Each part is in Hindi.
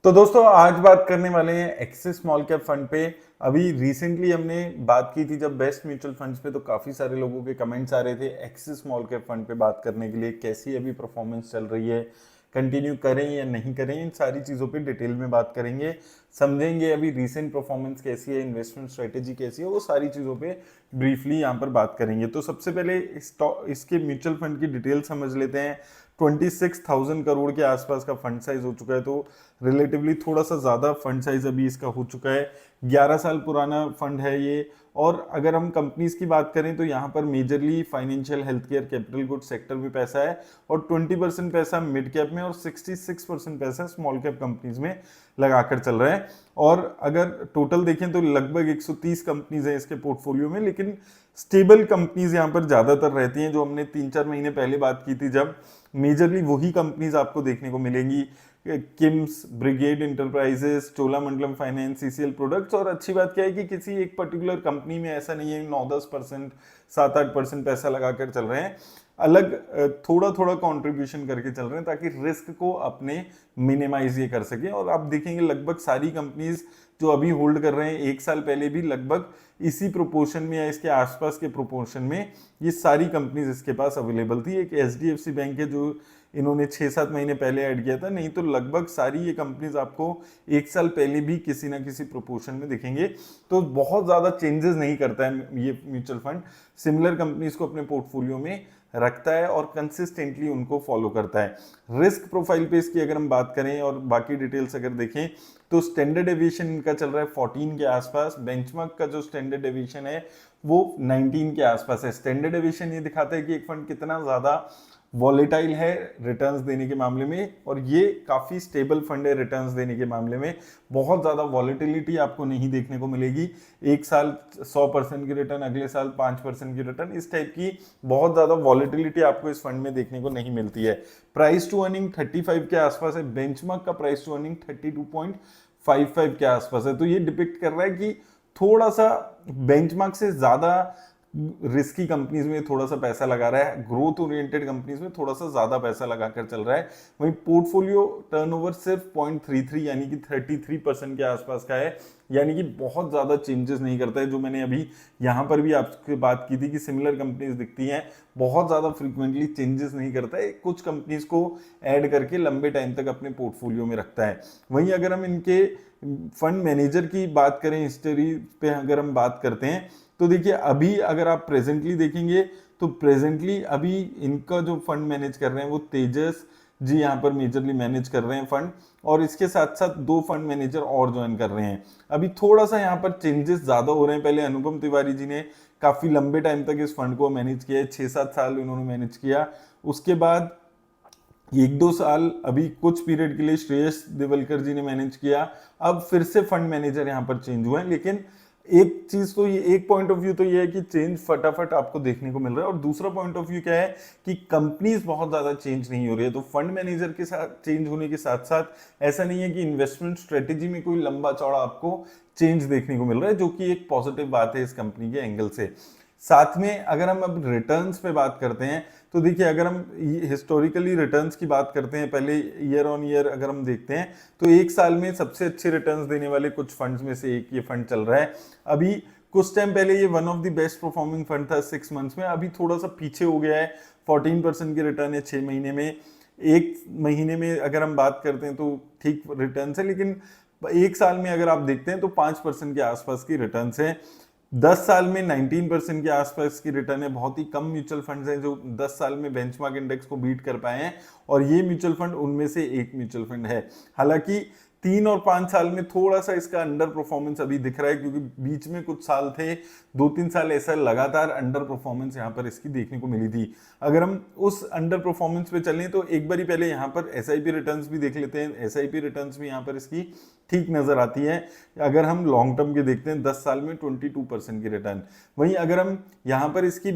तो दोस्तों आज बात करने वाले हैं एक्सिस स्मॉल कैप फंड पे। अभी रिसेंटली हमने बात की थी जब बेस्ट म्यूचुअल फंड्स पे, तो काफी सारे लोगों के कमेंट्स आ रहे थे एक्सिस स्मॉल कैप फंड पे बात करने के लिए, कैसी अभी परफॉर्मेंस चल रही है, कंटिन्यू करें या नहीं करें। इन सारी चीज़ों पे डिटेल में बात करेंगे, समझेंगे अभी रिसेंट परफॉर्मेंस कैसी है, इन्वेस्टमेंट स्ट्रेटेजी कैसी है, वो सारी चीज़ों पे ब्रीफली यहाँ पर बात करेंगे। तो सबसे पहले इसके म्यूचुअल फंड की डिटेल समझ लेते हैं। 26,000 करोड़ के आसपास का फंड साइज हो चुका है, तो रिलेटिवली थोड़ा सा ज़्यादा फंड साइज अभी इसका हो चुका है। 11 साल पुराना फंड है ये। और अगर हम कंपनीज की बात करें तो यहाँ पर majorly financial, health care, capital good sector में पैसा है, और 20% पैसा मिड कैप में और 66% पैसा स्मॉल कैप कंपनीज में लगाकर चल रहा है। और अगर टोटल देखें तो लगभग 130 कंपनीज है इसके पोर्टफोलियो में, लेकिन स्टेबल कंपनीज यहाँ पर ज्यादातर रहती हैं। जो हमने 3-4 महीने पहले बात की थी, जब मेजरली वही कंपनीज आपको देखने को मिलेंगी, KIMS, brigade enterprises, Cholamandalam finance, CCL products. और अच्छी बात क्या है कि किसी एक पर्टिकुलर कंपनी में ऐसा नहीं है 9-10%, 7-8% पैसा लगाकर चल रहे हैं, अलग थोड़ा थोड़ा कंट्रीब्यूशन करके चल रहे हैं, ताकि रिस्क को अपने मिनिमाइज ये कर सके। और आप देखेंगे लगभग सारी कंपनीज जो अभी होल्ड कर रहे हैं, एक साल पहले भी लगभग इसी प्रोपोर्शन में या इसके आसपास के प्रोपोर्शन में ये सारी कंपनीज इसके पास अवेलेबल थी। एक एचडीएफसी बैंक है जो इन्होंने 6-7 महीने पहले ऐड किया था, नहीं तो लगभग सारी ये कंपनीज आपको एक साल पहले भी किसी ना किसी प्रोपोर्शन में दिखेंगे। तो बहुत ज़्यादा चेंजेस नहीं करता है ये म्यूचुअल फंड, सिमिलर कंपनीज को अपने पोर्टफोलियो में रखता है और कंसिस्टेंटली उनको फॉलो करता है। रिस्क प्रोफाइल पे इसकी अगर हम बात करें और बाकी डिटेल्स अगर देखें, तो स्टैंडर्ड डेविएशन इनका चल रहा है 14 के आसपास। बेंचमार्क का जो स्टैंडर्ड डेविएशन है वो 19 के आसपास है। स्टैंडर्ड डेविएशन ये दिखाता है कि एक फंड कितना ज्यादा वॉलेटाइल है रिटर्न्स देने के मामले में, और ये काफी स्टेबल फंड है रिटर्न्स देने के मामले में। बहुत ज्यादा वॉलेटिलिटी आपको नहीं देखने को मिलेगी, एक साल 100% की रिटर्न, अगले साल 5% की रिटर्न, इस टाइप की बहुत ज्यादा वॉलेटिलिटी आपको इस फंड में देखने को नहीं मिलती है। प्राइस टू अर्निंग 35 के आसपास है, बेंचमार्क का प्राइस टू अर्निंग 32.55 के आसपास है। तो ये डिपिक्ट कर रहा है कि थोड़ा सा बेंचमार्क से ज्यादा रिस्की कंपनीज में थोड़ा सा पैसा लगा रहा है, ग्रोथ ओरिएंटेड कंपनीज में थोड़ा सा ज्यादा पैसा लगाकर चल रहा है। वहीं पोर्टफोलियो टर्नओवर सिर्फ 0.33 यानी कि 33% के आसपास का है, यानी कि बहुत ज्यादा चेंजेस नहीं करता है। जो मैंने अभी यहाँ पर भी आपसे बात की थी कि सिमिलर कंपनीज दिखती हैं, बहुत ज्यादा फ्रीक्वेंटली चेंजेस नहीं करता है, कुछ कंपनीज को ऐड करके लंबे टाइम तक अपने पोर्टफोलियो में रखता है। वहीं अगर हम इनके फंड मैनेजर की बात करें, हिस्ट्री पे अगर हम बात करते हैं, तो देखिए अभी अगर आप प्रेजेंटली देखेंगे तो प्रेजेंटली अभी इनका जो फंड मैनेज कर रहे हैं वो तेजस जी यहाँ पर मेजरली मैनेज कर रहे हैं फंड, और इसके साथ साथ 2 फंड मैनेजर और ज्वाइन कर रहे हैं। अभी थोड़ा सा यहाँ पर चेंजेस ज्यादा हो रहे हैं। पहले अनुपम तिवारी जी ने काफी लंबे टाइम तक इस फंड को मैनेज किया है, 6-7 साल उन्होंने मैनेज किया। उसके बाद 1-2 साल अभी कुछ पीरियड के लिए श्रेयस देवलकर जी ने मैनेज किया। अब फिर से फंड मैनेजर यहाँ पर चेंज हुए हैं, लेकिन एक चीज तो ये, एक पॉइंट ऑफ व्यू तो ये है कि चेंज फटाफट आपको देखने को मिल रहा है, और दूसरा पॉइंट ऑफ व्यू क्या है कि कंपनीज बहुत ज्यादा चेंज नहीं हो रही है। तो फंड मैनेजर के साथ चेंज होने के साथ साथ ऐसा नहीं है कि इन्वेस्टमेंट स्ट्रेटेजी में कोई लंबा चौड़ा आपको चेंज देखने को मिल रहा है, जो कि एक पॉजिटिव बात है इस कंपनी के एंगल से। साथ में अगर हम अब रिटर्न्स पे बात करते हैं, तो देखिए अगर हम हिस्टोरिकली रिटर्न्स की बात करते हैं, पहले ईयर ऑन ईयर अगर हम देखते हैं, तो एक साल में सबसे अच्छे रिटर्न्स देने वाले कुछ फंड्स में से एक ये फंड चल रहा है। अभी कुछ टाइम पहले ये one of the best performing fund था 6 मंथ्स में, अभी थोड़ा सा पीछे हो गया है। 14% की रिटर्न है 6 महीने में। एक महीने में अगर हम बात करते हैं तो ठीक रिटर्न है, लेकिन एक साल में अगर आप देखते हैं तो 5% के आसपास की रिटर्न है। 10 साल में 19% के आसपास की रिटर्न है। बहुत ही कम म्यूचुअल फंड्स हैं जो 10 साल में बेंचमार्क इंडेक्स को बीट कर पाए हैं, और ये म्यूचुअल फंड उनमें से एक म्यूचुअल फंड है। हालांकि 3 और 5 साल में थोड़ा सा इसका अंडर परफॉर्मेंस अभी दिख रहा है, क्योंकि बीच में कुछ साल थे, 2-3 साल ऐसा लगातार अंडर परफॉर्मेंस यहाँ पर इसकी देखने को मिली थी। अगर हम उस अंडर परफॉर्मेंस पे चलें तो एक बार पहले यहाँ पर एसआईपी रिटर्न्स भी देख लेते हैं। एसआईपी रिटर्न्स भी यहाँ पर इसकी ठीक नजर आती है। अगर हम लॉन्ग टर्म के देखते हैं 10 साल में 22% की रिटर्न। वहीं अगर हम यहाँ पर इसकी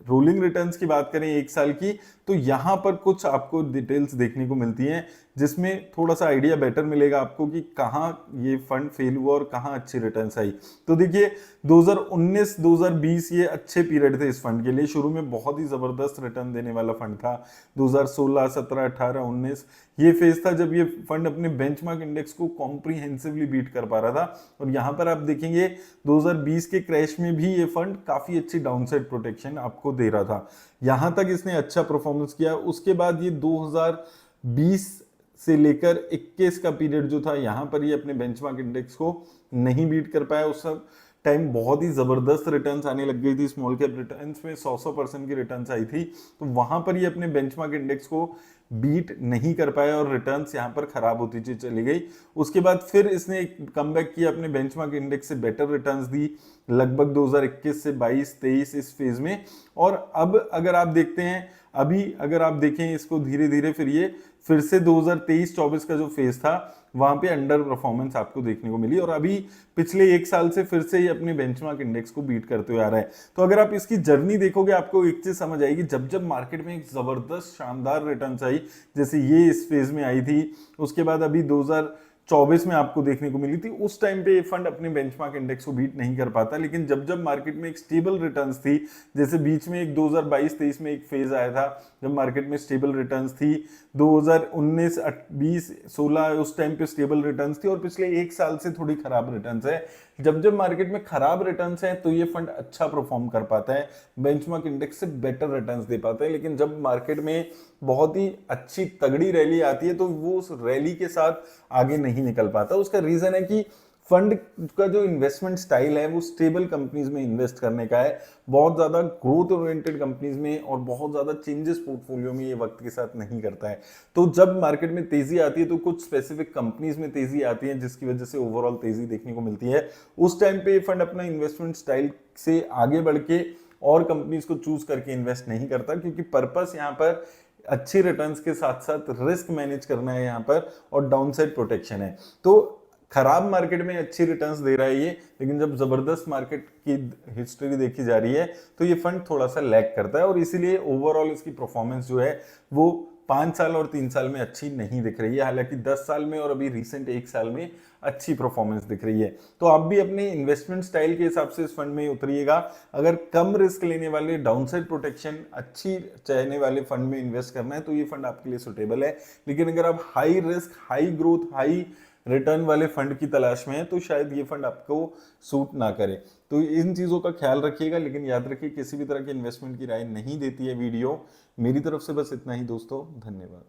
रोलिंग रिटर्न्स की बात करें एक साल की, तो यहाँ पर कुछ आपको डिटेल्स देखने को मिलती हैं। जिसमें थोड़ा सा आइडिया बेटर मिलेगा आपको कि कहाँ ये फंड फेल हुआ और कहाँ अच्छी रिटर्न्स आई। तो देखिए 2019-2020 ये अच्छे पीरियड थे इस फंड के लिए, शुरू में बहुत ही जबरदस्त रिटर्न देने वाला फंड था। 2016, 17, 18, 19 ये फेज था जब ये फंड अपने बेंचमार्क इंडेक्स को कॉम्प्रिहेंसिवली बीट कर पा रहा था। और यहाँ पर आप देखेंगे 2020 के क्रैश में भी ये फंड काफी अच्छी डाउनसाइड प्रोटेक्शन आपको दे रहा था। यहां तक इसने अच्छा परफॉर्मेंस किया। उसके बाद ये 2020 से लेकर 21 का पीरियड जो था, यहां पर ये अपने बेंचमार्क इंडेक्स को नहीं बीट कर पाया। उस टाइम बहुत ही जबरदस्त रिटर्न्स आने लग गई थी, स्मॉल कैप रिटर्न्स में 100% की रिटर्न्स आई थी। तो वहां पर ये अपने बेंचमार्क इंडेक्स को बीट नहीं कर पाया और रिटर्न्स यहां पर खराब होती चली गई। उसके बाद फिर इसने एक कमबैक किया, अपने बेंचमार्क इंडेक्स से बेटर रिटर्न्स दी लगभग 2021 से 22-23 इस फेज में। और अब अगर आप देखते हैं, अभी अगर आप देखें इसको धीरे धीरे, फिर से 2023-24 का जो फेज था वहां पे अंडर परफॉर्मेंस आपको देखने को मिली और अभी पिछले एक साल से फिर से ये अपने बेंचमार्क इंडेक्स को बीट करते हुए आ रहा है। तो अगर आप इसकी जर्नी देखोगे आपको एक चीज समझ आएगी, जब जब मार्केट में एक जबरदस्त शानदार रिटर्न्स आई, जैसे ये इस फेज में आई थी, उसके बाद अभी 2024 में आपको देखने को मिली थी, उस टाइम पे ये फंड अपने बेंचमार्क इंडेक्स को बीट नहीं कर पाता। लेकिन जब जब मार्केट में एक स्टेबल रिटर्न्स थी, जैसे बीच में एक 2022-23 में एक फेज आया था जब मार्केट में स्टेबल रिटर्न्स थी, 2019, 20, 16 उस टाइम पे स्टेबल रिटर्न्स थी और पिछले एक साल से थोड़ी खराब रिटर्न्स है। जब जब मार्केट में खराब रिटर्न्स है तो ये फंड अच्छा परफॉर्म कर पाता है, बेंचमार्क इंडेक्स से बेटर रिटर्न्स दे पाता है। लेकिन जब मार्केट में बहुत ही अच्छी तगड़ी रैली आती है तो वो उस रैली के साथ आगे नहीं निकल पाता। उसका रीजन है कि फंड का जो इन्वेस्टमेंट स्टाइल है वो स्टेबल कंपनीज में इन्वेस्ट करने का है, बहुत ज्यादा ग्रोथ ओरिएंटेड कंपनीज में और बहुत ज्यादा चेंजेस पोर्टफोलियो में ये वक्त के साथ नहीं करता है। तो जब मार्केट में तेजी आती है तो कुछ स्पेसिफिक कंपनीज में तेजी आती है जिसकी वजह से ओवरऑल तेजी देखने को मिलती है। उस टाइम पे फंड अपना इन्वेस्टमेंट स्टाइल से आगे बढ़ के और कंपनीज को चूज करके इन्वेस्ट नहीं करता, क्योंकि पर्पस यहाँ पर अच्छी रिटर्न्स के साथ साथ रिस्क मैनेज करना है यहाँ पर और डाउनसाइड प्रोटेक्शन है। तो खराब मार्केट में अच्छी रिटर्न्स दे रहा है ये, लेकिन जब जबरदस्त मार्केट की हिस्ट्री देखी जा रही है तो ये फंड थोड़ा सा लैग करता है और इसीलिए ओवरऑल इसकी परफॉर्मेंस जो है वो 5 साल और 3 साल में अच्छी नहीं दिख रही है। हालांकि 10 साल में और अभी रिसेंट 1 साल में अच्छी परफॉर्मेंस दिख रही है। तो आप भी अपने इन्वेस्टमेंट स्टाइल के हिसाब से इस फंड में उतरिएगा। अगर कम रिस्क लेने वाले, डाउनसाइड प्रोटेक्शन अच्छी चाहने वाले फंड में इन्वेस्ट करना है तो ये फंड आपके लिए सुटेबल है। लेकिन अगर आप high risk, high growth, high return वाले फंड की तलाश में है तो शायद ये फंड आपको सूट ना करे। तो इन चीजों का ख्याल रखिएगा। लेकिन याद रखिए किसी भी तरह के इन्वेस्टमेंट की राय नहीं देती है वीडियो। मेरी तरफ से बस इतना ही दोस्तों, धन्यवाद।